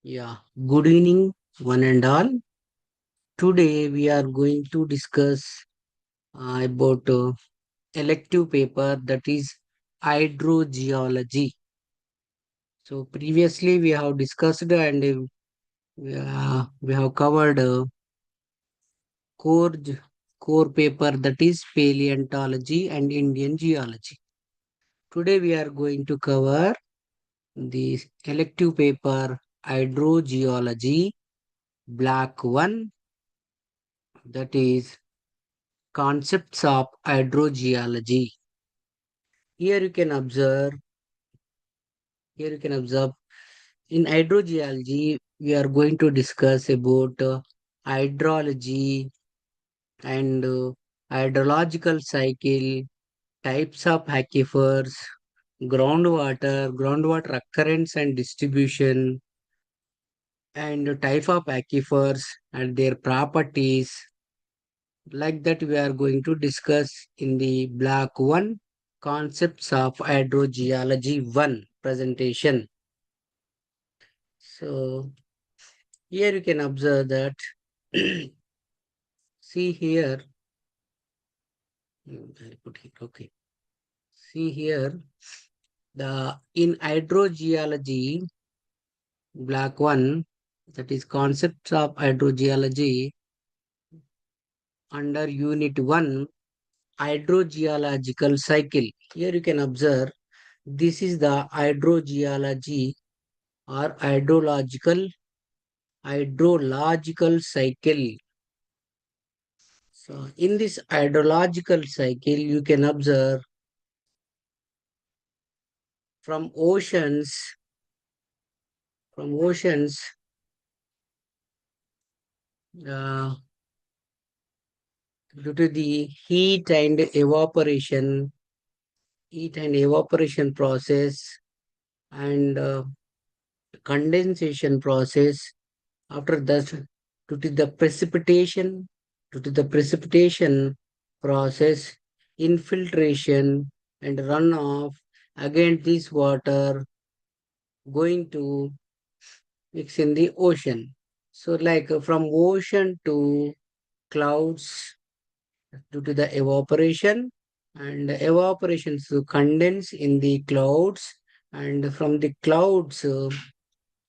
Yeah, good evening, one and all. Today we are going to discuss about elective paper that is hydrogeology. So previously we have discussed and we have covered core core paper that is paleontology and Indian geology. Today we are going to cover the elective paper hydrogeology black one, that is concepts of hydrogeology. Here you can observe, here you can observe in hydrogeology, we are going to discuss about hydrology and hydrological cycle, types of aquifers, groundwater occurrence and distribution, and type of aquifers and their properties. Like that, we are going to discuss in the block 1 concepts of hydrogeology 1 presentation. So here you can observe that see here, I put here, okay. See here, the in hydrogeology block 1, that is concepts of hydrogeology, under unit 1 hydrogeological cycle. Here you can observe this is the hydrogeology or hydrological cycle. So in this hydrological cycle, you can observe from oceans, from oceans, uh, due to the heat and evaporation process and condensation process. After that, due to the precipitation, due to the precipitation process, infiltration and runoff, again this water going to mix in the ocean. So like from ocean to clouds due to the evaporation, and evaporations to condense in the clouds, and from the clouds due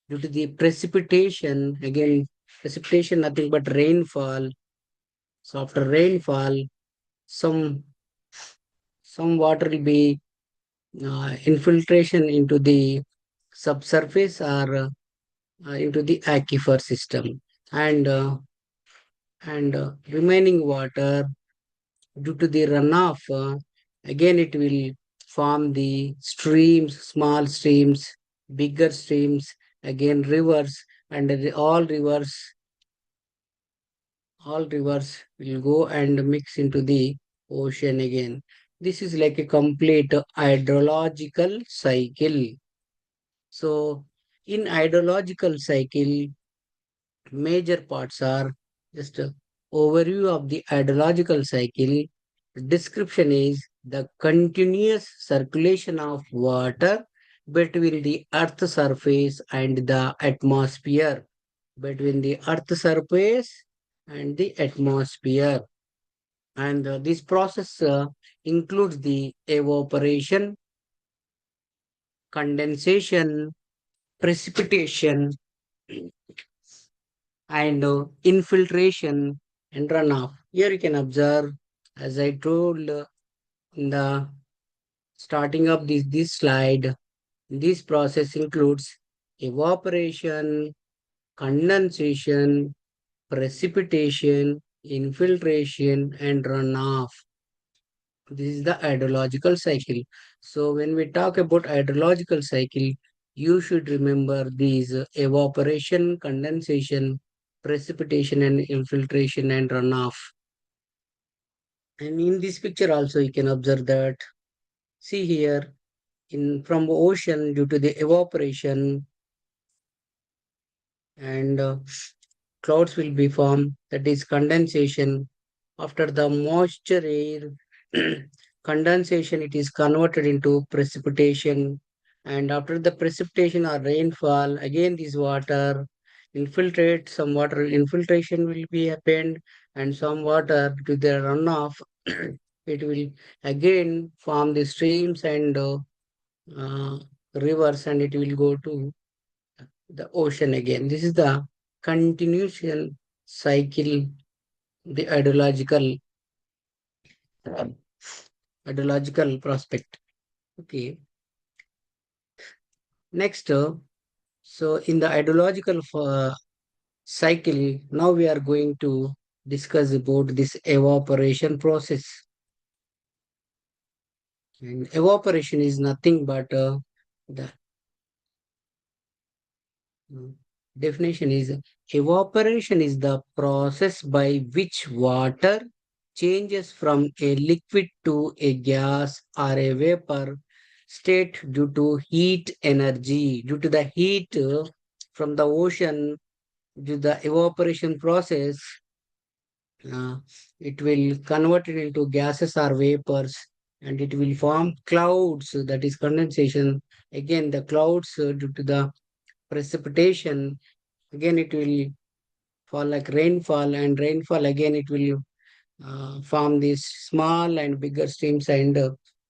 to the precipitation, again precipitation nothing but rainfall. So after rainfall, some some water will be infiltration into the subsurface or into the aquifer system, and remaining water due to the runoff, again it will form the streams, small streams, bigger streams, again rivers, and all rivers will go and mix into the ocean again. This is like a complete hydrological cycle. So in hydrological cycle, major parts are just a overview of the hydrological cycle. Description is the continuous circulation of water between the earth surface and the atmosphere. Between the earth surface and the atmosphere. And this process includes the evaporation, condensation, precipitation, and infiltration and runoff. Here you can observe, as I told in the starting of this slide, this process includes evaporation, condensation, precipitation, infiltration, and runoff. This is the hydrological cycle. So when we talk about hydrological cycle, you should remember these evaporation, condensation, precipitation, and infiltration and runoff. And in this picture also you can observe that. See here, in from ocean due to the evaporation, and clouds will be formed, that is condensation. After the moisture air condensation, it is converted into precipitation, And after the precipitation or rainfall, again this water infiltrate, some water infiltration will be happened, and some water to the runoff, it will again form the streams and uh, rivers, and it will go to the ocean again. This is the continuation cycle, the ideological prospect. Okay. Next, so in the ideological cycle, now we are going to discuss about this evaporation process. And evaporation is nothing but the mm, definition is evaporation is the process by which water changes from a liquid to a gas or a vapor state due to heat energy. Due to the heat from the ocean, due to the evaporation process, uh, it will convert it into gases or vapors, and it will form clouds, that is condensation. Again, the clouds due to the precipitation, again it will fall like rainfall, and rainfall again it will form these small and bigger streams, and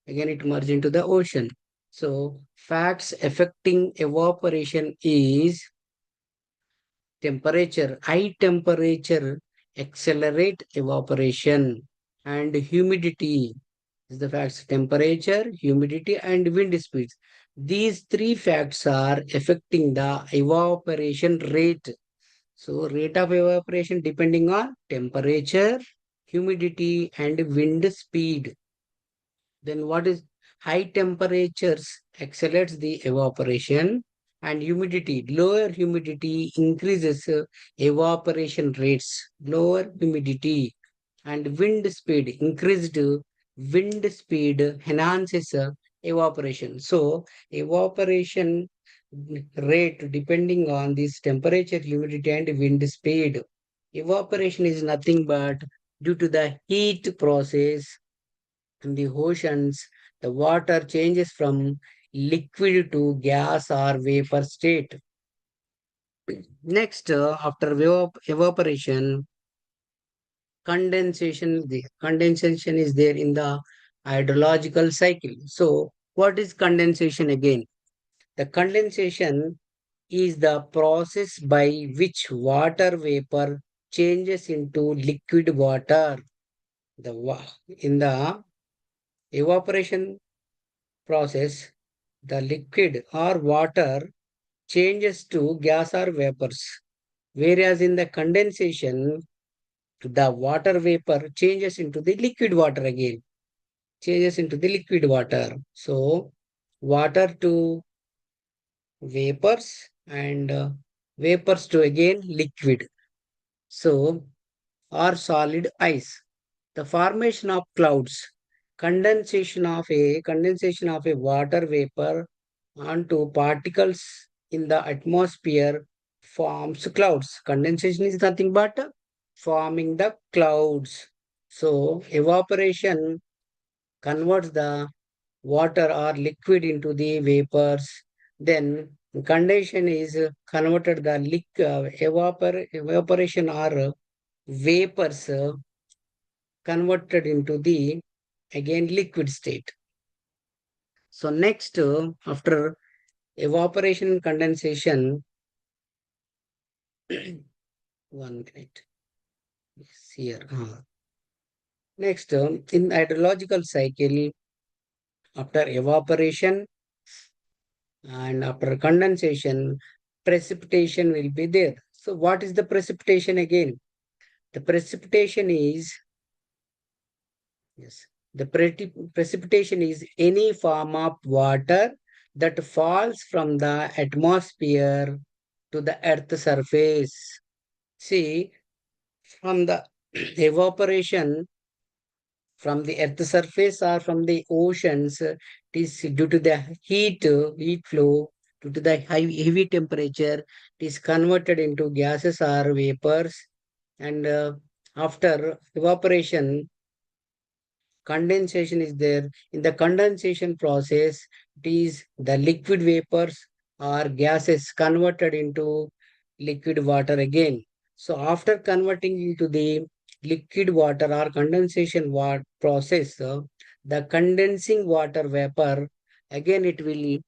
again it merge into the ocean. So facts affecting evaporation is temperature. High temperature accelerate evaporation, and humidity is the facts. Temperature, humidity, and wind speeds. These three facts are affecting the evaporation rate. So rate of evaporation depending on temperature, humidity, and wind speed. Then what is high temperatures accelerates the evaporation, and humidity. Lower humidity increases evaporation rates. Lower humidity and wind speed. Increased wind speed enhances evaporation. So evaporation rate depending on this temperature, humidity, and wind speed. Evaporation is nothing but due to the heat process in the oceans, the water changes from liquid to gas or vapor state. Next, after evaporation, condensation. The condensation is there in the hydrological cycle. So, what is condensation again? The condensation is the process by which water vapor changes into liquid water. In the evaporation process, the liquid or water changes to gas or vapors. Whereas in the condensation, the water vapor changes into the liquid water again, changes into the liquid water. So, water to vapors, and vapors to again liquid. So, or solid ice. The formation of clouds, condensation of a water vapor onto particles in the atmosphere forms clouds. Condensation is nothing but forming the clouds. So evaporation converts the water or liquid into the vapors. Then condensation is converted the evaporation or vapors converted into the again liquid state. So next, after evaporation and condensation, one minute, yes, here. Next, in hydrological cycle, after evaporation and after condensation, precipitation will be there. So what is the precipitation again? The precipitation is, yes, the precipitation is any form of water that falls from the atmosphere to the earth surface. See, from the evaporation from the earth surface or from the oceans, it is due to the heat flow, due to the heavy temperature, it is converted into gases or vapors. And after evaporation, condensation is there. In the condensation process, it is the liquid vapors or gases converted into liquid water again. So after converting into the liquid water or condensation process, the condensing water vapor, again it will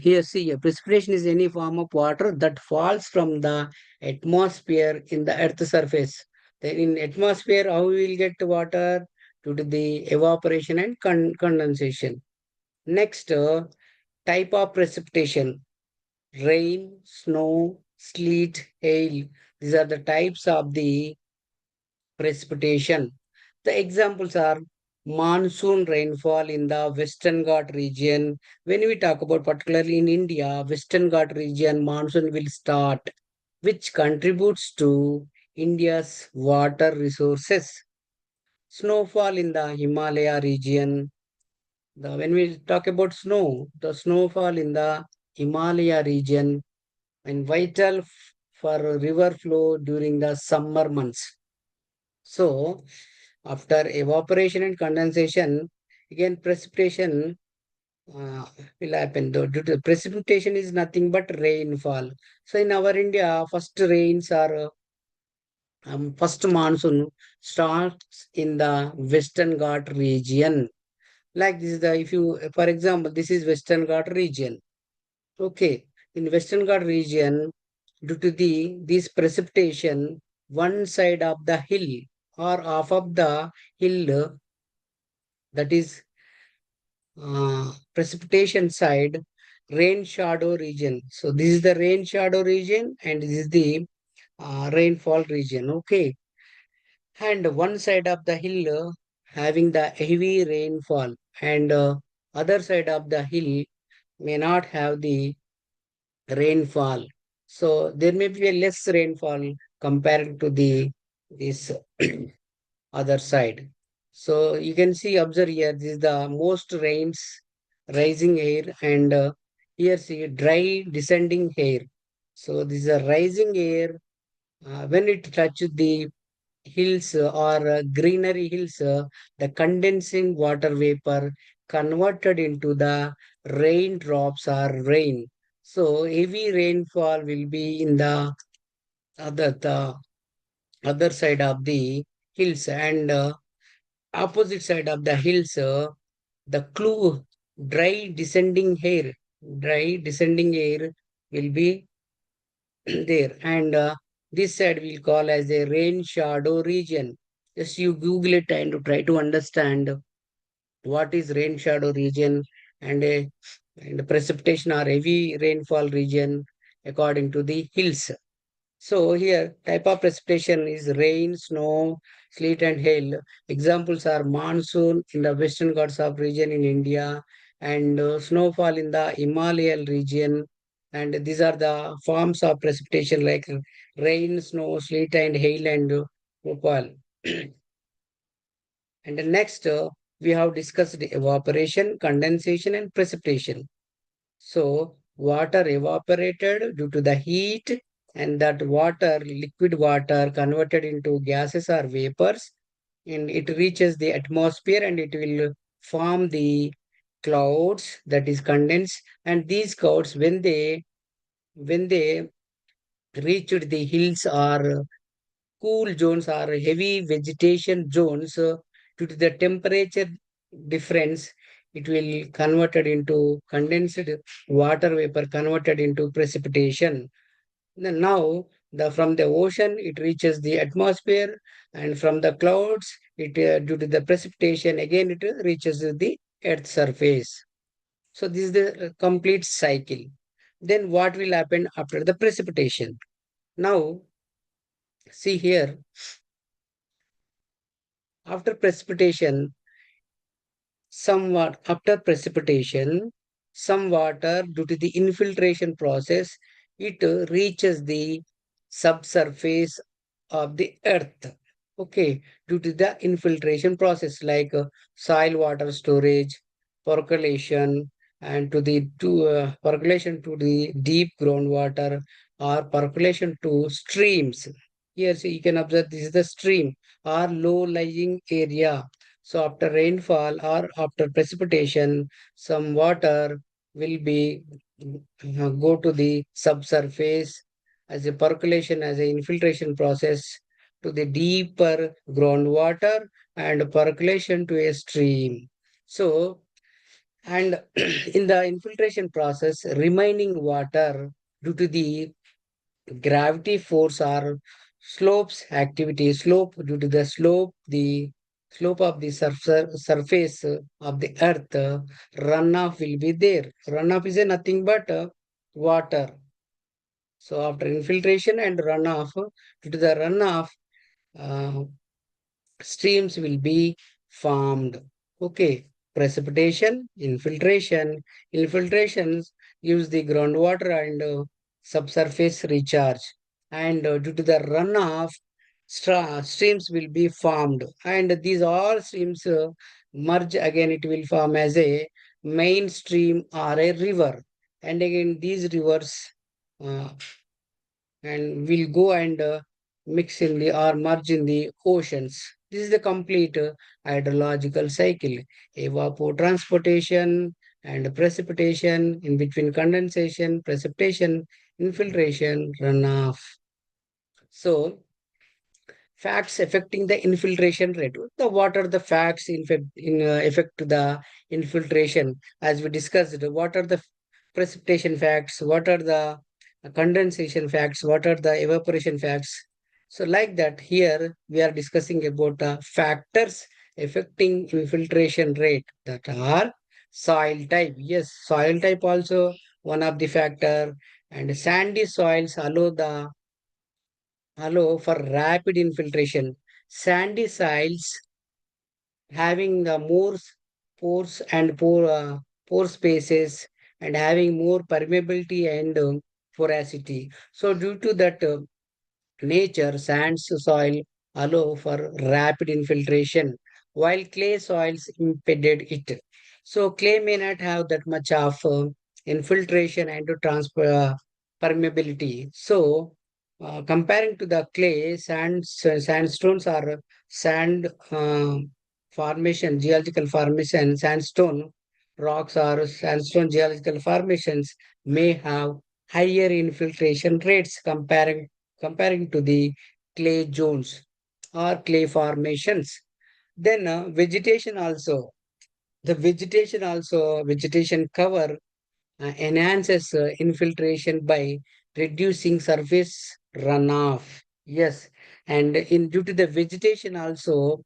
here, see, a precipitation is any form of water that falls from the atmosphere in the Earth's surface. Then in atmosphere, how we will get water? Due to the evaporation and condensation. Next, type of precipitation: rain, snow, sleet, hail. These are the types of the precipitation. The examples are monsoon rainfall in the Western Ghat region. When we talk about particularly in India, Western Ghat region, monsoon will start, which contributes to India's water resources. Snowfall in the Himalaya region. When we talk about snow, the snowfall in the Himalaya region and vital for river flow during the summer months. So, after evaporation and condensation, again precipitation uh, will happen. Due to precipitation is nothing but rainfall. So, in our India, first rains are first monsoon starts in the Western Ghat region. Like this is the if you for example, this is Western Ghat region. Okay, in Western Ghat region, due to the this precipitation, one side of the hill or half of the hill, that is precipitation side, rain shadow region. So this is the rain shadow region and this is the rainfall region. Okay, and one side of the hill having the heavy rainfall and other side of the hill may not have the rainfall. So there may be a less rainfall compared to the this other side. So you can see, observe here, this is the most rains, rising air, and here see dry descending air. So this is a rising air. When it touches the hills or greenery hills, the condensing water vapor converted into the raindrops or rain. So heavy rainfall will be in the other side of the hills and opposite side of the hills, the clue dry descending air will be there, and this side we'll call as a rain shadow region. Just you Google it and try to understand what is rain shadow region and a and precipitation or heavy rainfall region according to the hills. So here, type of precipitation is rain, snow, sleet, and hail. Examples are monsoon in the Western Ghats of region in India and snowfall in the Himalayan region. And these are the forms of precipitation like rain, snow, sleet, and hail, and snowfall. And the next, we have discussed the evaporation, condensation, and precipitation. So water evaporated due to the heat, and that water, liquid water, converted into gases or vapors, and it reaches the atmosphere and it will form the clouds that is condensed. And these clouds, when they reached the hills or cool zones or heavy vegetation zones, due to the temperature difference, it will converted into condensed water vapor converted into precipitation. Now, from the ocean, it reaches the atmosphere, and from the clouds, it due to the precipitation, again it reaches the Earth's surface. So this is the complete cycle. Then what will happen after the precipitation? Now, see here, after precipitation, somewhat after precipitation, some water due to the infiltration process, it reaches the subsurface of the earth. Okay, due to the infiltration process like soil water storage, percolation, and percolation to the deep groundwater or percolation to streams. Here, so you can observe this is the stream or low lying area So after rainfall or after precipitation, some water will be go to the subsurface as a percolation, as an infiltration process to the deeper groundwater and percolation to a stream. So, and in the infiltration process, remaining water due to the gravity force or slopes activity slope due to the slope of the surface of the earth runoff will be there. Runoff is a nothing but water. So after infiltration and runoff, due to the runoff, uh, streams will be formed. Okay, precipitation, infiltration. Infiltrations use the groundwater and subsurface recharge. And due to the runoff, streams will be formed. And these all streams merge again, it will form as a main stream or a river. And again, these rivers uh, and will go and mix in the or merge in the oceans. This is the complete hydrological cycle. Evapotranspiration and precipitation, in between condensation, precipitation, infiltration, runoff. So facts affecting the infiltration rate. What are the facts affect to the infiltration? As we discussed, what are the precipitation facts? What are the condensation facts? What are the evaporation facts? So like that, here we are discussing about factors affecting infiltration rate, that are soil type. Yes, soil type also one of the factor, and sandy soils allow for rapid infiltration. Sandy soils having the more pores and pore spaces and having more permeability and porosity. So due to that nature, sands soil allow for rapid infiltration, while clay soils impeded it. So clay may not have that much of infiltration and transfer permeability. So comparing to the clay, sandstones are sand formation, geological formation, sandstone rocks or sandstone geological formations may have higher infiltration rates comparing to the clay zones or clay formations. Then vegetation also. The vegetation cover enhances infiltration by reducing surface runoff. Yes, and in due to the vegetation also,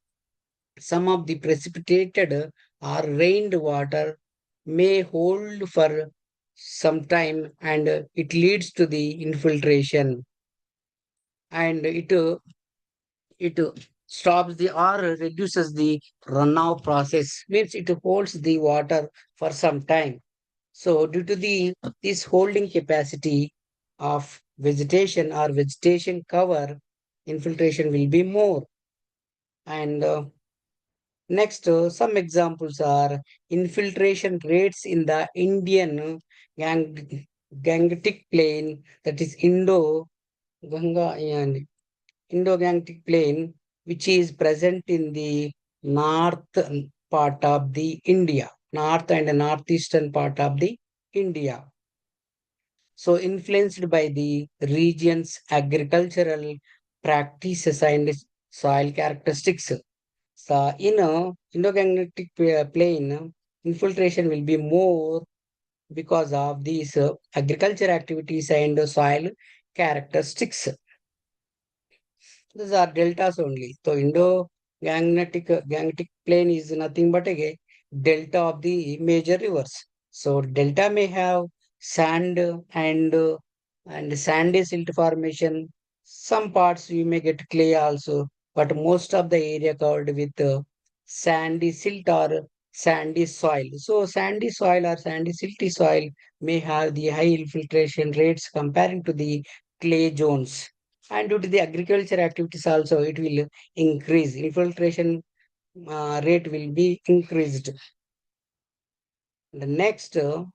some of the precipitated or rained water may hold for some time, and it leads to the infiltration, and it stops the or reduces the runoff process, means it holds the water for some time. So due to the this holding capacity of vegetation or vegetation cover, infiltration will be more. And next, some examples are infiltration rates in the Indian Gangetic Plain, that is Ganga and Indo-Gangetic Plain, which is present in the north part of the India, north and northeastern part of the India. So influenced by the region's agricultural practices and soil characteristics. So in a Indo-Gangetic plain, infiltration will be more because of these agriculture activities and soil characteristics. These are deltas only. So Indo-Gangetic plain is nothing but a delta of the major rivers. So delta may have sand and sandy silt formation. Some parts you may get clay also, but most of the area covered with sandy silt or sandy soil. So sandy soil or sandy silty soil may have the high infiltration rates comparing to the clay zones. And due to the agriculture activities also, it will increase. Infiltration rate will be increased. The next, so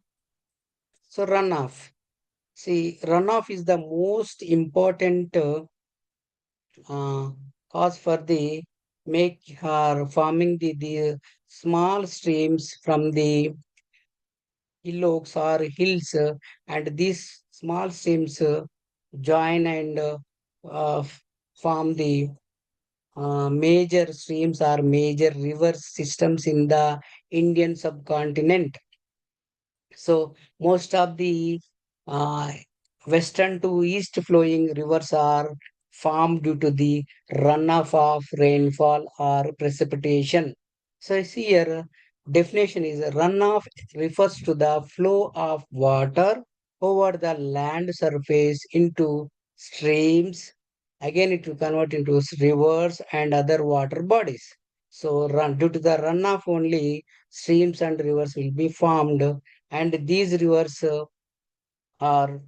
runoff. See, runoff is the most important cause for the make forming the small streams from the hillocks or hills, and these small streams join and form the major streams or major river systems in the Indian subcontinent. So most of the uh, western to east flowing rivers are formed due to the runoff of rainfall or precipitation. So here definition is runoff refers to the flow of water over the land surface into streams. Again, it will convert into rivers and other water bodies. So due to the runoff only, streams and rivers will be formed, and these rivers are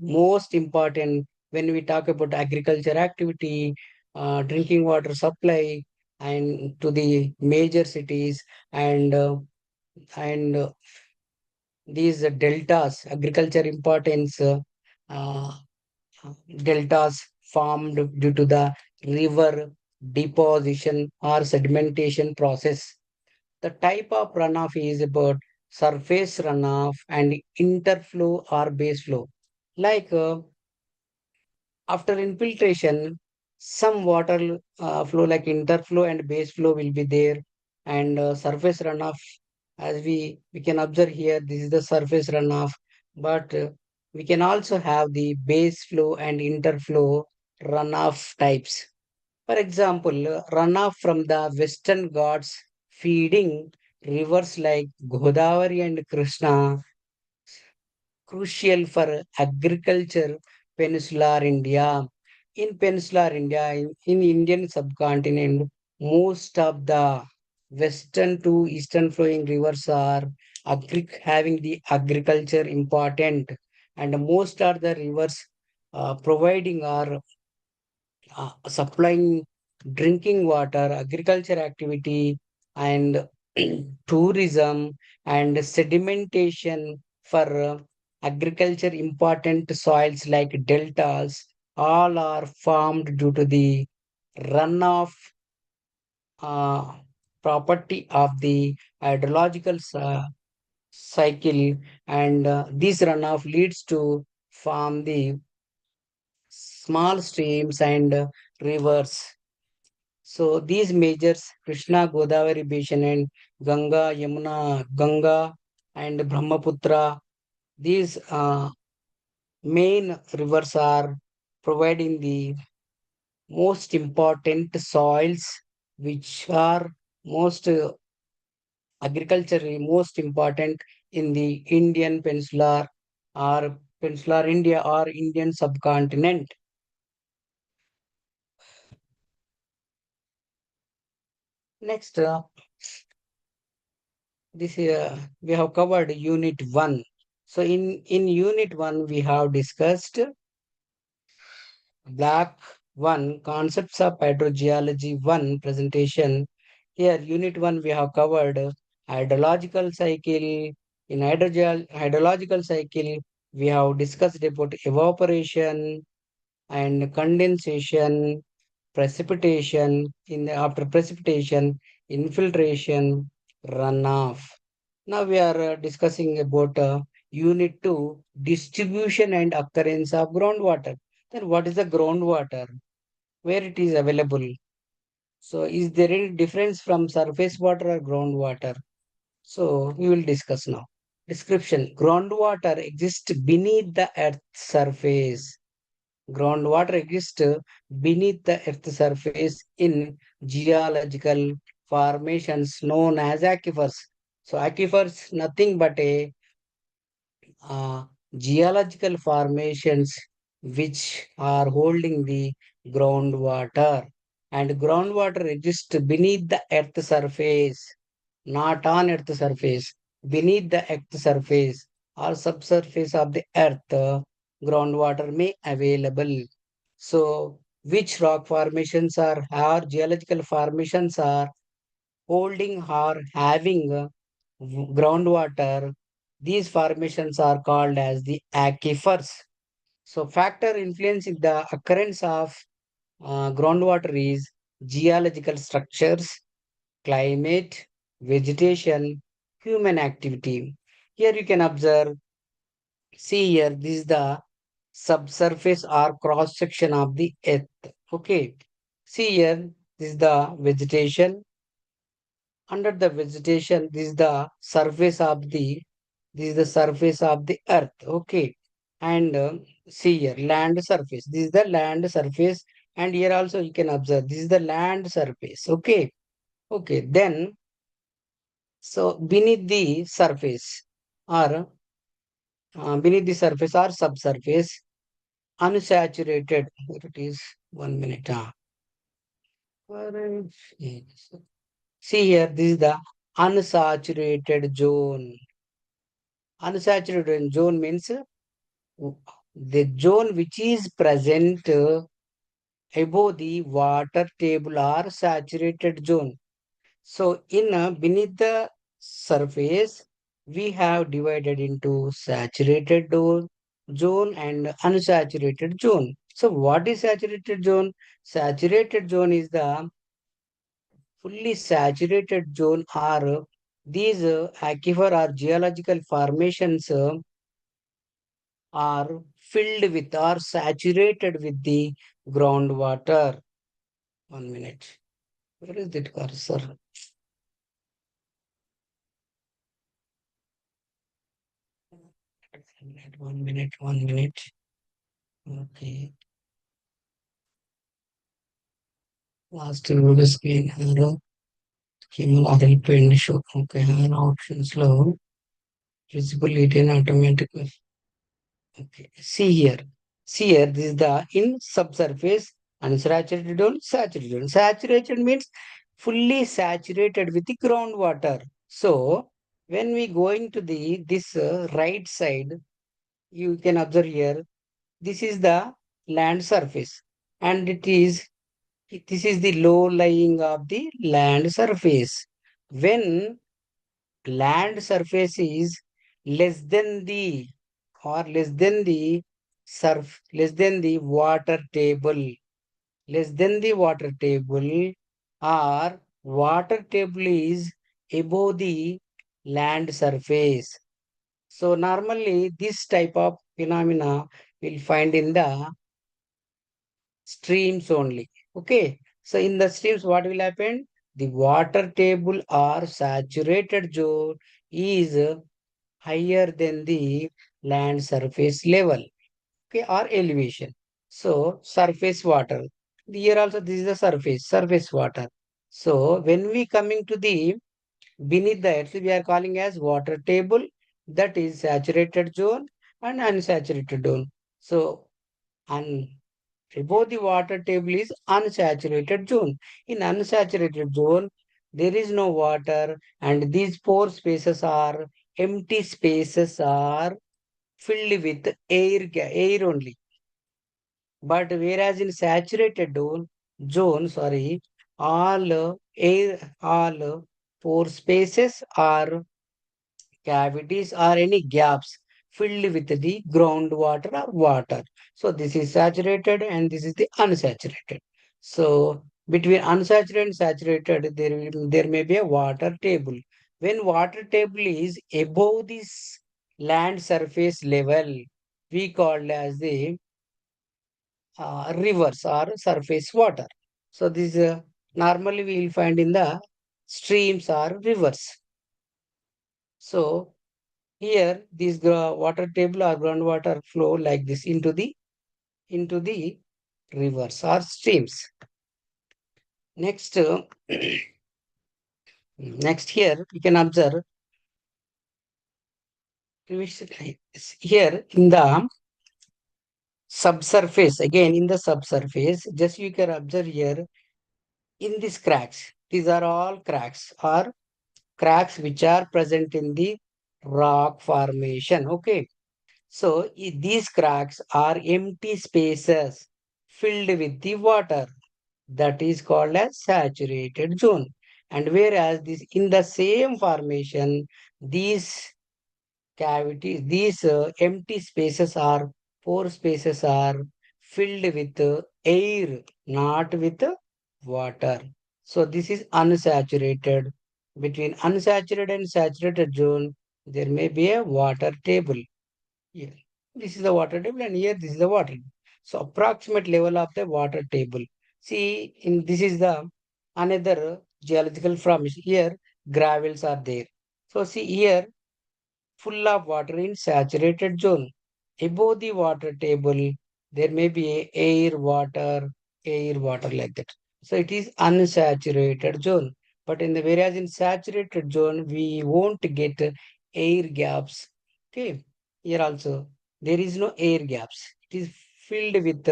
most important when we talk about agriculture activity, drinking water supply, and to the major cities, and these deltas, agriculture importance, uh, deltas formed due to the river deposition or sedimentation process. The type of runoff is about surface runoff and interflow or base flow. Like after infiltration, some water flow like interflow and base flow will be there, and surface runoff, as we can observe here, this is the surface runoff, but we can also have the base flow and interflow runoff types. For example, runoff from the Western Ghats feeding rivers like Godavari and Krishna, crucial for agriculture, peninsular India. In peninsular India, in Indian subcontinent, most of the western to eastern flowing rivers are having the agriculture important, and most are the rivers providing our supplying drinking water, agriculture activity, and tourism and sedimentation for agriculture important soils like deltas, all are formed due to the runoff uh, property of the hydrological cycle, and this runoff leads to form the small streams and rivers. So these majors, Krishna, Godavari basin and Ganga and Brahmaputra, these main rivers are providing the most important soils, which are most agriculturally most important in the Indian peninsular or peninsular India or Indian subcontinent. Next, this we have covered unit 1. So in unit 1 we have discussed black 1 concepts of hydrogeology 1 presentation. Here unit 1 we have covered hydrological cycle. In hydrological cycle we have discussed about evaporation and condensation, precipitation, after precipitation, infiltration, runoff. Now we are discussing about unit 2, distribution and occurrence of groundwater. Then what is the groundwater? Where it is available? So is there any difference from surface water or groundwater? So we will discuss now. Description. Groundwater exists beneath the earth's surface. Groundwater exists beneath the earth's surface in geological formations known as aquifers. So aquifers nothing but a uh, geological formations which are holding the groundwater, and groundwater exists beneath the earth surface, not on earth surface, beneath the earth surface or subsurface of the earth. Groundwater may available. So which rock formations are or geological formations are holding or having groundwater? These formations are called as the aquifers. So factor influencing the occurrence of groundwater is geological structures, climate, vegetation, human activity. Here you can observe, see here, this is the subsurface or cross section of the earth. Okay. See here, this is the vegetation. Under the vegetation, this is the surface of the earth. Okay. And see here, land surface. This is the land surface. And here also you can observe, this is the land surface. Okay. Okay. Then, so beneath the surface or subsurface, unsaturated. Here it is. 1 minute. Where is- See here, this is the unsaturated zone. Unsaturated zone means the zone which is present above the water table or saturated zone. So, in beneath the surface, we have divided into saturated zone and unsaturated zone. So, what is saturated zone? Saturated zone is the fully saturated zone are these aquifer or geological formations are filled with or saturated with the groundwater. 1 minute. Where is that cursor? 1 minute, 1 minute. Okay. Last video screen arrow. Came help and show. Okay, hand options low. Visible it in automatic. Okay. See here. See here, this is the in subsurface unsaturated zone, saturated zone. Saturated means fully saturated with the groundwater. So when we going to the this right side, you can observe here, this is the land surface, and this is the low lying of the land surface. When land surface is less than the less than the water table, less than the water table, or water table is above the land surface. So normally this type of phenomena will find in the streams only. Okay. So in the streams, what will happen? The water table or saturated zone is higher than the land surface level, okay, or elevation. So surface water. Here also this is the surface water. So when we coming to the beneath the earth, we are calling as water table, that is saturated zone and unsaturated zone. So and above the water table is unsaturated zone. In unsaturated zone, there is no water, and these pore spaces are empty spaces are filled with air only. But whereas in saturated zone, all pore spaces are cavities or any gaps filled with the groundwater or water. So this is saturated and this is the unsaturated. So between unsaturated and saturated, there may be a water table. When water table is above this land surface level, we call as the rivers or surface water. So this normally we will find in the streams or rivers. So here, this water table or groundwater flow like this into the rivers or streams. Next, next here we can observe here in the subsurface. Again, in the subsurface, just you can observe here in these cracks. These are all cracks or cracks which are present in the rock formation. Okay. So these cracks are empty spaces filled with the water, that is called as saturated zone. And whereas this in the same formation, these empty spaces are pore spaces are filled with air, not with water. So this is unsaturated. Between unsaturated and saturated zone, there may be a water table. Here, this is the water table, and here this is the water. So approximate level of the water table. See, in this is the another geological formation. Here, gravels are there. So see here, full of water in saturated zone. Above the water table, there may be a air, water like that. So it is unsaturated zone. But in the whereas in saturated zone, we won't get air gaps. Okay. Here also, there is no air gaps. It is filled with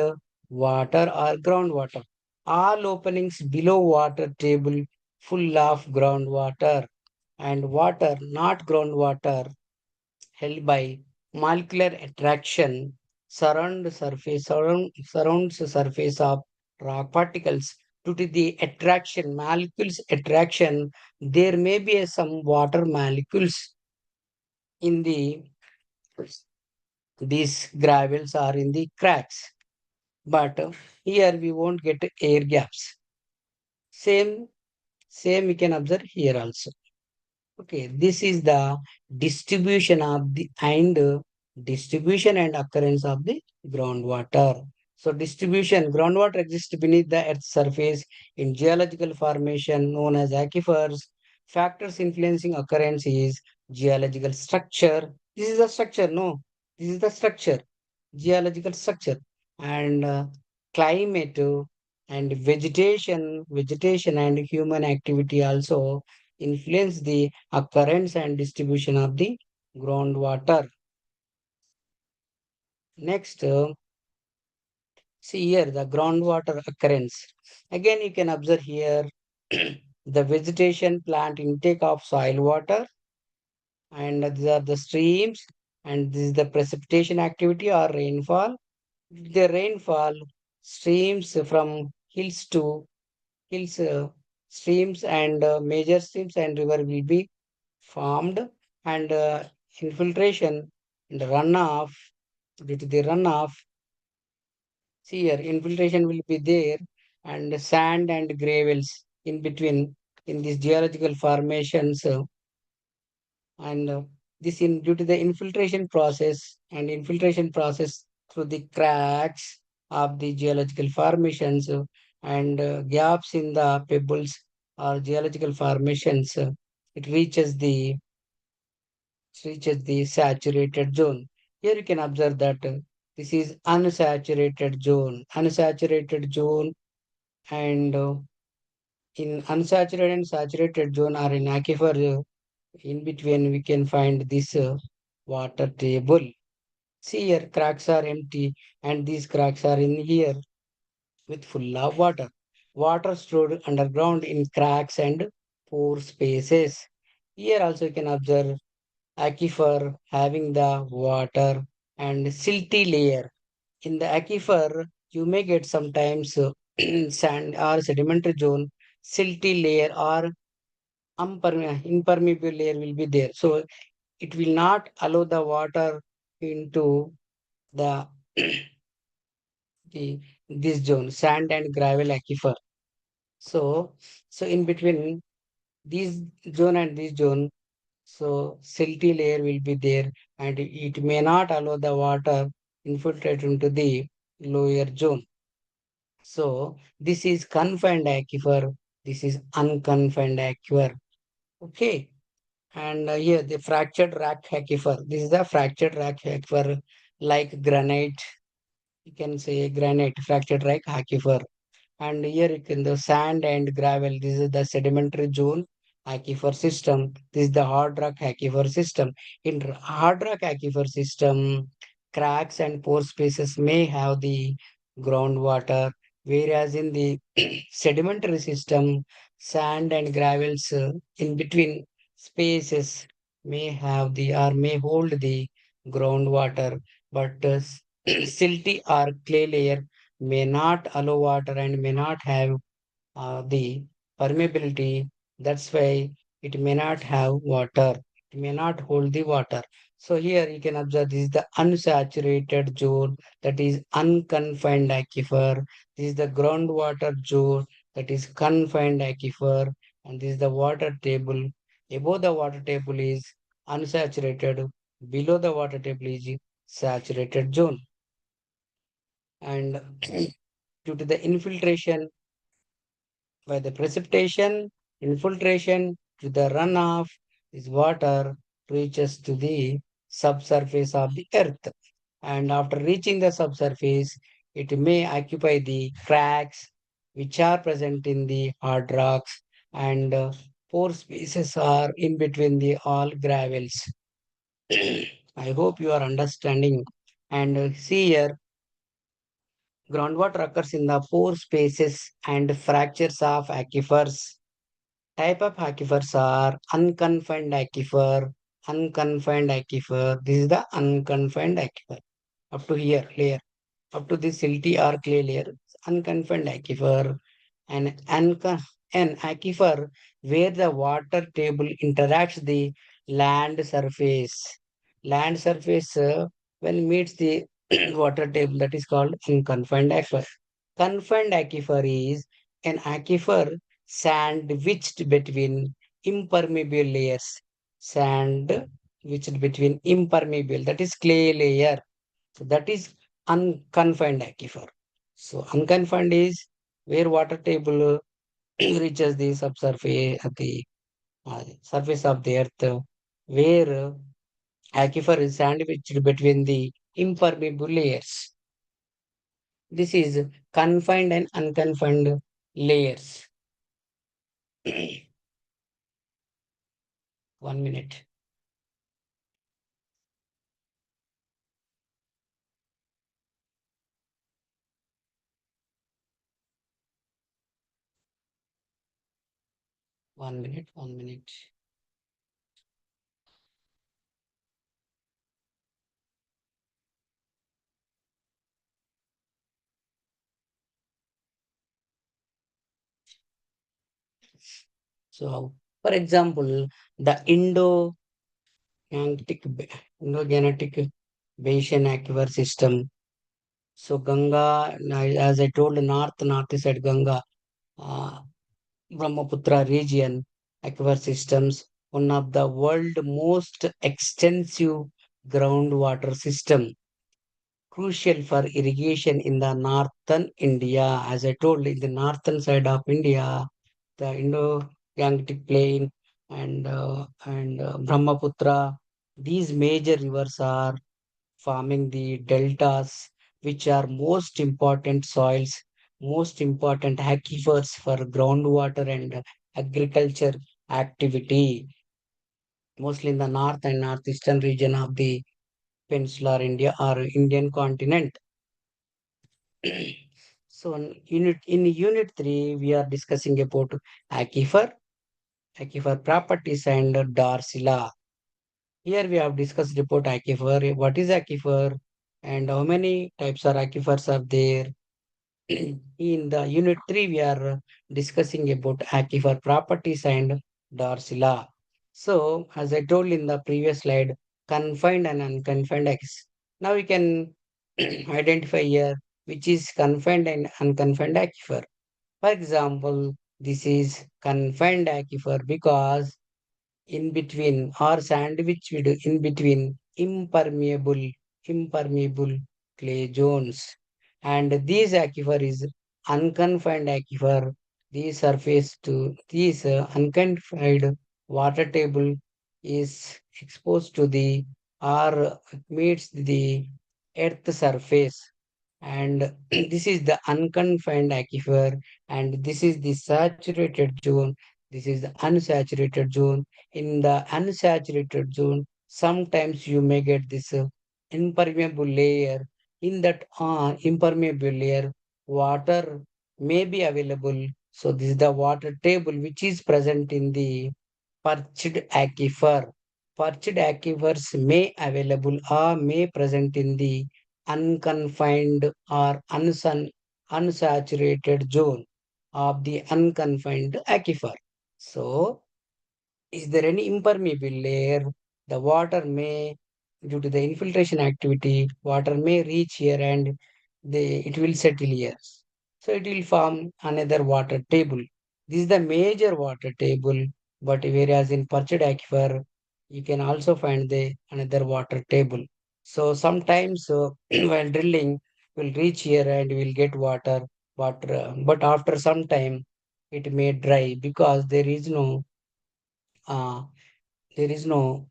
water or groundwater. All openings below water table full of groundwater and water, not groundwater, held by molecular attraction surrounds the surface of rock particles. Due to the attraction, molecules attraction, there may be some water molecules in the these gravels or in the cracks. But here we won't get air gaps. Same, same we can observe here also. Okay, this is the distribution of the distribution and occurrence of the groundwater. So distribution, groundwater exists beneath the earth's surface in geological formation known as aquifers. Factors influencing occurrence is geological structure. This is the structure, no, this is the structure, geological structure, and climate and vegetation and human activity also influence the occurrence and distribution of the groundwater. Next, see here the groundwater occurrence. Again, you can observe here the vegetation plant intake of soil water, and these are the streams, and this is the precipitation activity or rainfall. The rainfall streams from hills, streams and major streams and river will be formed, and infiltration and runoff. Due to the runoff, see here infiltration will be there, and sand and gravels in between in these geological formations, and this in due to the infiltration process through the cracks of the geological formations, and gaps in the pebbles or geological formations, it reaches the saturated zone. Here you can observe that this is unsaturated zone. Unsaturated zone, and in unsaturated and saturated zone are in aquifer. In between, we can find this water table. See here, cracks are empty, and these cracks are in here with full of water. Water stored underground in cracks and pore spaces. Here also you can observe aquifer having the water and silty layer. In the aquifer, you may get sometimes sand or sedimentary zone, silty layer or impermeable layer will be there. So it will not allow the water into the, the this zone, sand and gravel aquifer. So in between this zone and this zone, so silty layer will be there, and it may not allow the water infiltrate into the lower zone. So this is confined aquifer. This is unconfined aquifer. Okay. And here the fractured rock aquifer. This is the fractured rock aquifer, like granite. You can say granite, fractured rock aquifer. And here you can the sand and gravel. This is the sedimentary zone aquifer system. This is the hard rock aquifer system. In hard rock aquifer system, cracks and pore spaces may have the groundwater, whereas in the sedimentary system, sand and gravels in between spaces may have the or may hold the groundwater, but silty or clay layer may not allow water and may not have the permeability. That's why it may not have water. It may not hold the water. So here you can observe this is the unsaturated zone, that is unconfined aquifer. This is the groundwater zone, that is confined aquifer, and this is the water table. Above the water table is unsaturated, below the water table is saturated zone. And due to the infiltration by the precipitation, infiltration to the runoff, this water reaches to the subsurface of the earth. And after reaching the subsurface, it may occupy the cracks which are present in the hard rocks, and pore spaces are in between the all gravels. I hope you are understanding. And see here, groundwater occurs in the pore spaces and fractures of aquifers. Type of aquifers are unconfined aquifer, unconfined aquifer. This is the unconfined aquifer. Up to here, layer. Up to this silty or clay layer, unconfined aquifer. And an aquifer where the water table interacts the land surface. Land surface when meets the water table, that is called unconfined aquifer. Confined aquifer is an aquifer sandwiched between impermeable layers. Sandwiched between impermeable, that is clay layer. So that is unconfined aquifer. So unconfined is where water table reaches the subsurface of the surface of the earth, where aquifer is sandwiched between the impermeable layers. This is confined and unconfined layers. 1 minute. 1 minute. 1 minute. So, for example, the Indo-Gangetic Basin aquifer system. So, Ganga, as I told, north side Ganga, uh, Brahmaputra region aquifer systems, one of the world most extensive groundwater system, crucial for irrigation in the northern India. As I told, in the northern side of India, the Indo-Gangetic Plain and Brahmaputra, these major rivers are forming the deltas, which are most important soils, most important aquifers for groundwater and agriculture activity, mostly in the north and northeastern region of the peninsular India or Indian continent. So in unit 3, we are discussing about aquifer, aquifer properties and Darcilla. Here we have discussed about aquifer, what is aquifer and how many types of aquifers are there. In the unit 3, we are discussing about aquifer properties and Darcilla. So, as I told in the previous slide, confined and unconfined X. Now we can identify here which is confined and unconfined aquifer. For example, this is confined aquifer because in between or sandwiched in between impermeable clay zones, and these aquifer is unconfined aquifer. These surface to these unconfined water table is exposed to the or meets the earth surface, and this is the unconfined aquifer, and this is the saturated zone, this is the unsaturated zone. In the unsaturated zone, sometimes you may get this impermeable layer. In that impermeable layer, water may be available. So this is the water table which is present in the perched aquifer. Perched aquifers may available or may present in the unconfined or unsaturated zone of the unconfined aquifer. So, is there any impermeable layer? The water may, due to the infiltration activity, water may reach here and it will settle here. So it will form another water table. This is the major water table, but whereas in perched aquifer, you can also find the another water table. So sometimes while drilling, we'll reach here and we'll get water, but after some time, it may dry because uh, there is no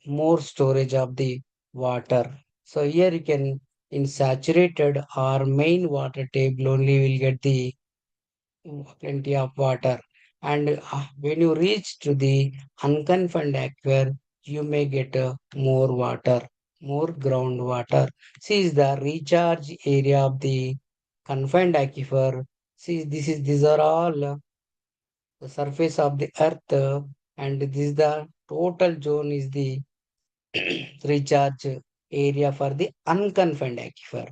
more storage of the water. So here you can, in saturated or main water table only will get the plenty of water. And when you reach to the unconfined aquifer, you may get more water, more groundwater. See, is the recharge area of the confined aquifer. See, these are all the surface of the earth, and this is the total zone is the recharge area for the unconfined aquifer.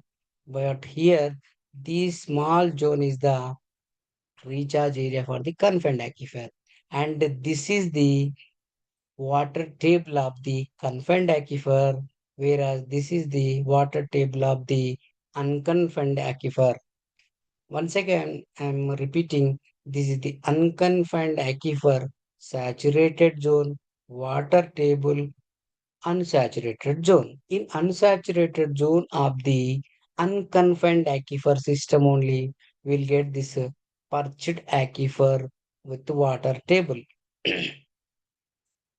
But here, this small zone is the recharge area for the confined aquifer. And this is the water table of the confined aquifer, whereas this is the water table of the unconfined aquifer. Once again, I'm repeating, this is the unconfined aquifer, saturated zone, water table, unsaturated zone. In unsaturated zone of the unconfined aquifer system only, we'll get this perched aquifer with water table.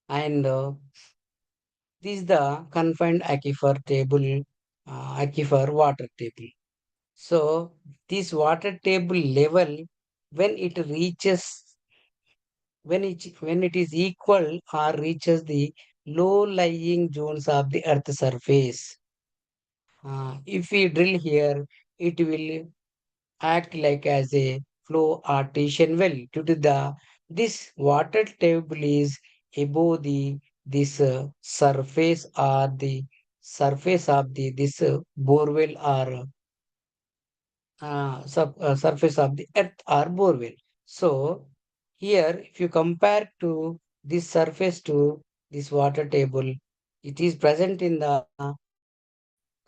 And this is the confined aquifer table, aquifer water table. So this water table level, when it reaches, when it is equal or reaches the low lying zones of the earth surface. If we drill here, it will act like as a flow artesian well due to the this water table is above the this surface or the surface of the this borewell or surface of the earth or borewell. So here, if you compare to this surface to this water table, it is present in the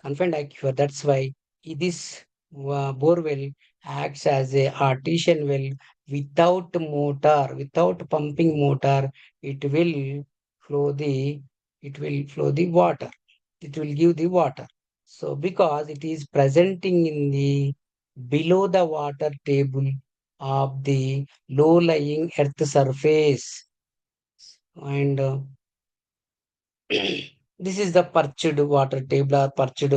confined aquifer. That's why this borewell acts as a artesian well without motor, without pumping motor. It will flow the it will flow the water. It will give the water. So because it is presenting in the below the water table of the low lying earth surface, and this is the perched water table or perched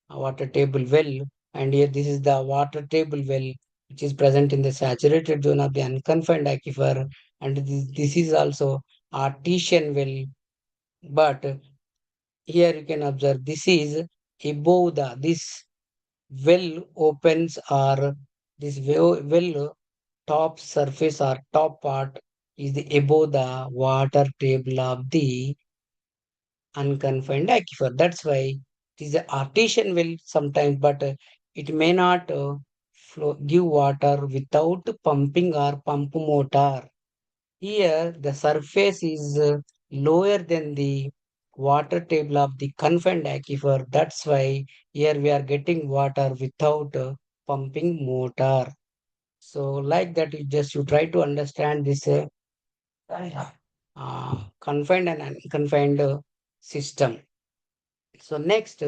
water table well. And here this is the water table well, which is present in the saturated zone of the unconfined aquifer. And this is also artesian well. But here you can observe this is above this well opens or this well top surface or top part is the above the water table of the unconfined aquifer. That's why it is an artesian well sometimes, but it may not give water without pumping or pump motor. Here, the surface is lower than the water table of the confined aquifer. That's why here we are getting water without pumping motor. So, like that, you try to understand this confined and unconfined system. So next,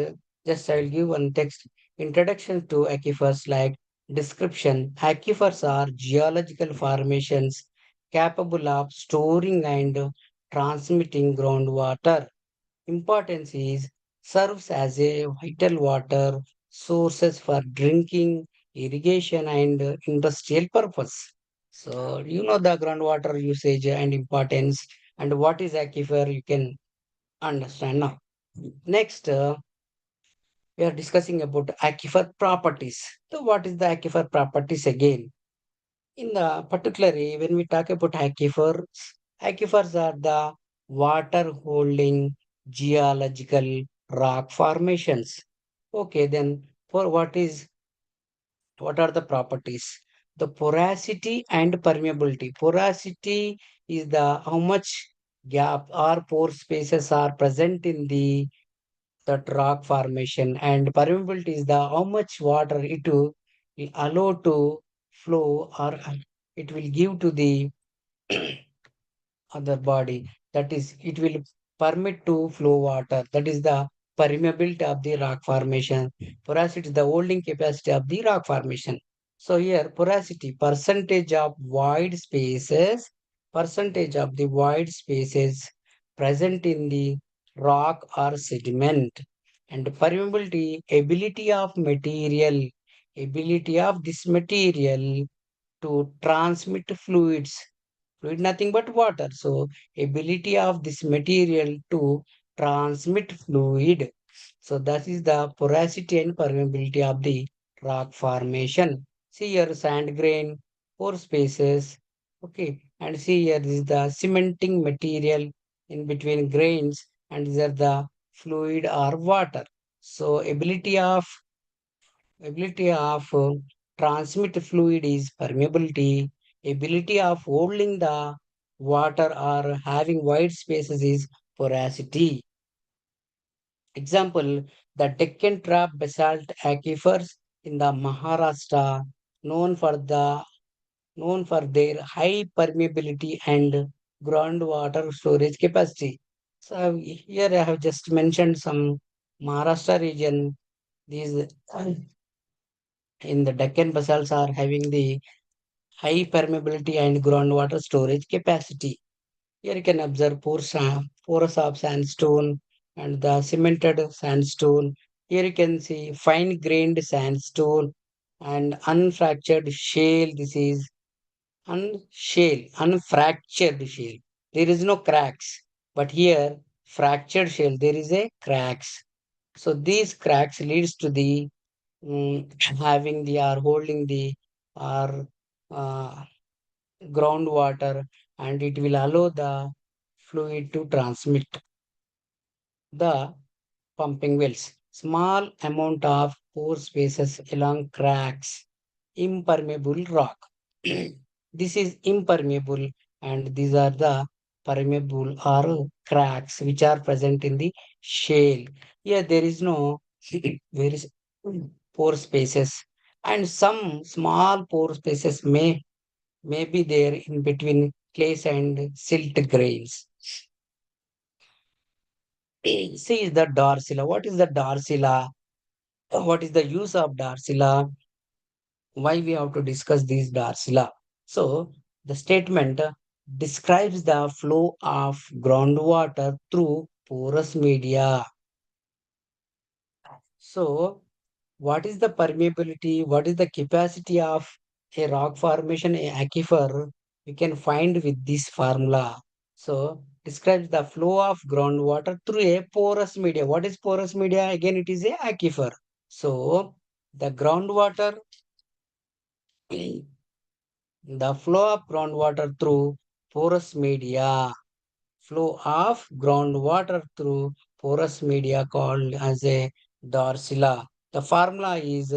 just I will give one text introduction to aquifers like description. Aquifers are geological formations capable of storing and transmitting groundwater. Importance is serves as a vital water sources for drinking, irrigation, and industrial purpose. So you know the groundwater usage and importance, and what is aquifer you can understand now. Next, we are discussing about aquifer properties. So, what is the aquifer properties again? In the particularly when we talk about aquifers are the water holding geological rock formations. Okay, then for what are the properties? The porosity and permeability. Porosity is the how much gap or pore spaces are present in the that rock formation, and permeability is the how much water it will allow to flow, or it will give to the other body. That is, it will permit to flow water. That is the permeability of the rock formation. Porosity is the holding capacity of the rock formation. So here porosity, percentage of the void spaces present in the rock or sediment. And permeability, ability of this material to transmit fluid nothing but water. So ability of this material to transmit fluid. So that is the porosity and permeability of the rock formation. See here sand grain, pore spaces. Okay, and see here this is the cementing material in between grains, and these are the fluid or water. So ability of transmit fluid is permeability. Ability of holding the water or having wide spaces is porosity. Example, the Deccan Trap basalt aquifers in the Maharashtra, known for the known for their high permeability and groundwater storage capacity. So here I have just mentioned some Maharashtra region. These in the Deccan basalts are having the high permeability and groundwater storage capacity. Here you can observe porous of sandstone and the cemented sandstone. Here you can see fine grained sandstone and unfractured shale. This is unfractured shale. There is no cracks, but here fractured shale there is a cracks. So these cracks leads to the having the or holding the or uh, groundwater, and it will allow the fluid to transmit the pumping wells. Small amount of pore spaces along cracks, impermeable rock. This is impermeable, and these are the permeable or cracks which are present in the shale. Here there is no there is pore spaces, and some small pore spaces may be there in between clays and silt grains. See the Darsila. What is the Darsila? What is the use of Darsila? Why we have to discuss these Darsila? So the statement describes the flow of groundwater through porous media. So what is the permeability? What is the capacity of a rock formation, a aquifer? We can find with this formula. So describes the flow of groundwater through a porous media. What is porous media? Again, it is a aquifer. So the groundwater, the flow of groundwater through porous media, flow of groundwater through porous media called as a dorsila. The formula is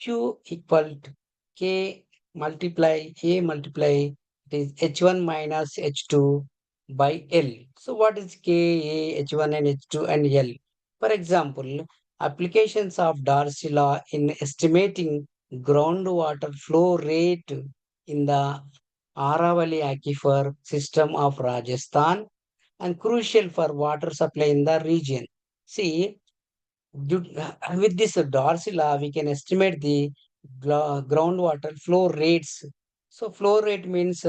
Q equal to K multiply A multiply it is H1 minus H2 by L. So what is K, A, H1 and H2 and L? For example, applications of dorsila in estimating groundwater flow rate in the Aravali aquifer system of Rajasthan and crucial for water supply in the region. See, with this Darcy law, we can estimate the groundwater flow rates. So, flow rate means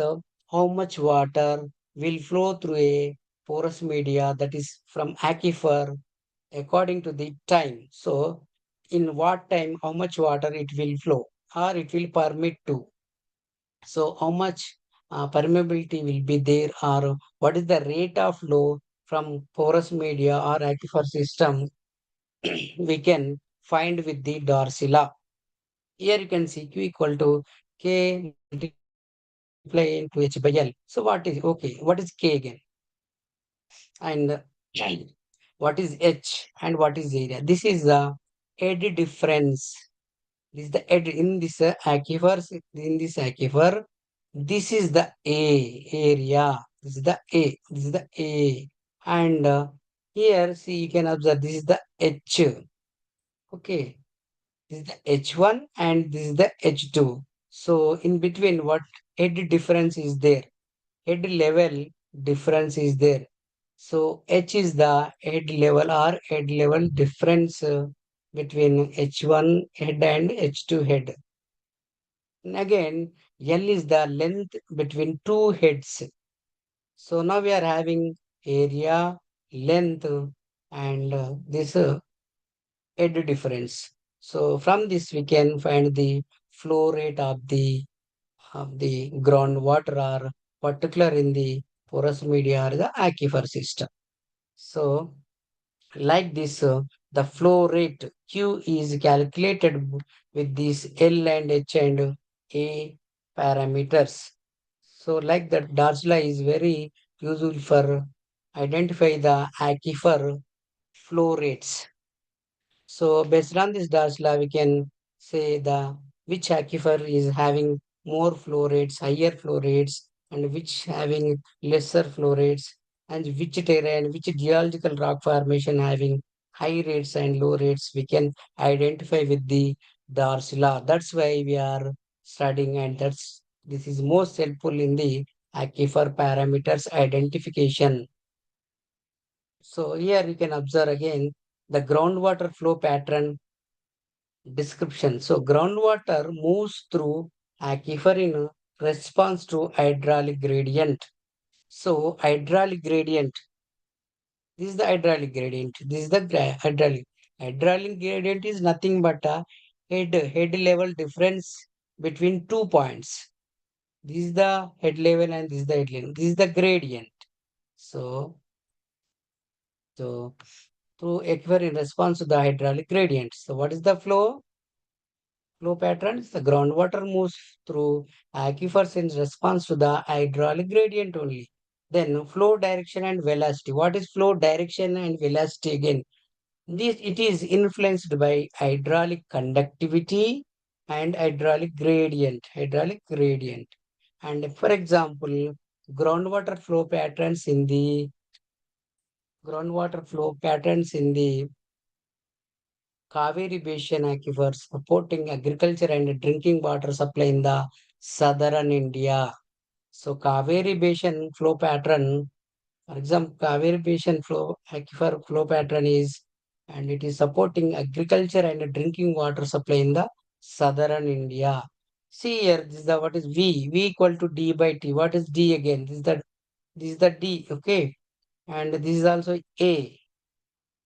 how much water will flow through a porous media, that is from aquifer, according to the time. So, in what time, how much water it will flow or it will permit to. So, how much permeability will be there, or what is the rate of flow from porous media or aquifer system, we can find with the Darcy law. Here you can see Q equal to K multiply into H by L. So, what is okay? What is K again? And what is H and what is area? This is the eddy difference. This is the eddy in this aquifer. In this aquifer, this is the A area. This is the A. This is the A. And here, see, you can observe this is the H. Okay. This is the H1 and this is the H2. So in between, what head difference is there? Head level difference is there. So H is the head level or head level difference between H1 head and H2 head. And again, L is the length between two heads. So now we are having area, length, and this head difference. So from this we can find the flow rate of the groundwater or particular in the porous media or the aquifer system. So like this, the flow rate Q is calculated with these L and H and A parameters. So like that, Darsla is very useful for identify the aquifer flow rates. So based on this Darsla, we can say the which aquifer is having more flow rates, higher flow rates, and which having lesser flow rates, and which terrain, which geological rock formation having high rates and low rates. We can identify with the Darsla. That's why we are studying, and that's this is most helpful in the aquifer parameters identification. So here you can observe again the groundwater flow pattern description. So groundwater moves through aquifer in response to hydraulic gradient. So hydraulic gradient, this is the hydraulic gradient. This is the hydraulic. Hydraulic gradient is nothing but a head level difference between 2 points. This is the head level and this is the head level. This is the gradient. So, so through aquifer in response to the hydraulic gradient. So what is the flow? Flow patterns, the groundwater moves through aquifers in response to the hydraulic gradient only. Then flow direction and velocity. What is flow direction and velocity again? This it is influenced by hydraulic conductivity and hydraulic gradient. Hydraulic gradient. And for example, groundwater flow patterns in the groundwater flow patterns in the Kaveri Basin aquifers supporting agriculture and drinking water supply in the southern India. So Kaveri Basin flow pattern, for example, Kaveri Basin flow aquifer flow pattern is, and it is supporting agriculture and drinking water supply in the southern India. See here, this is the what is V. V equal to D by T. What is D again? This is the D, okay? And this is also A.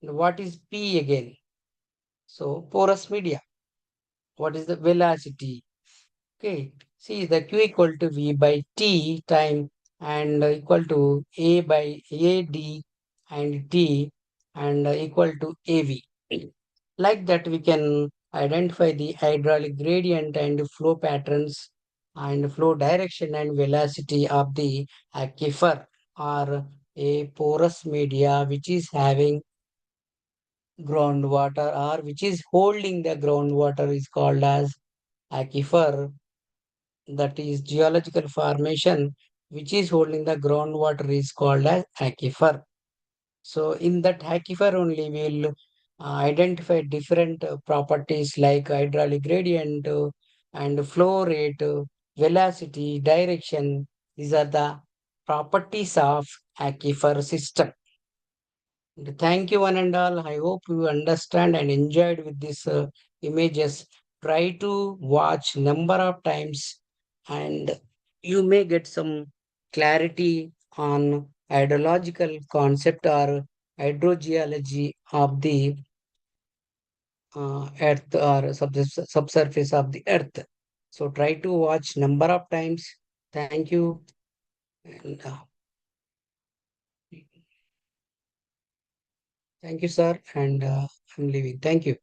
And what is P again? So porous media. What is the velocity? Okay. See the Q equal to V by T time and equal to A by AD and T and equal to AV. Like that, we can identify the hydraulic gradient and flow patterns and flow direction and velocity of the aquifer or a porous media which is having groundwater or which is holding the groundwater is called as aquifer, that is geological formation which is holding the groundwater is called as aquifer. So in that aquifer only we will identify different properties like hydraulic gradient and flow rate, velocity, direction. These are the properties of aquifer system. Thank you, one and all. I hope you understand and enjoyed with these images. Try to watch number of times, and you may get some clarity on hydrological concept or hydrogeology of the earth or subsurface of the earth. So try to watch number of times. Thank you. And, thank you, sir. And I'm leaving. Thank you.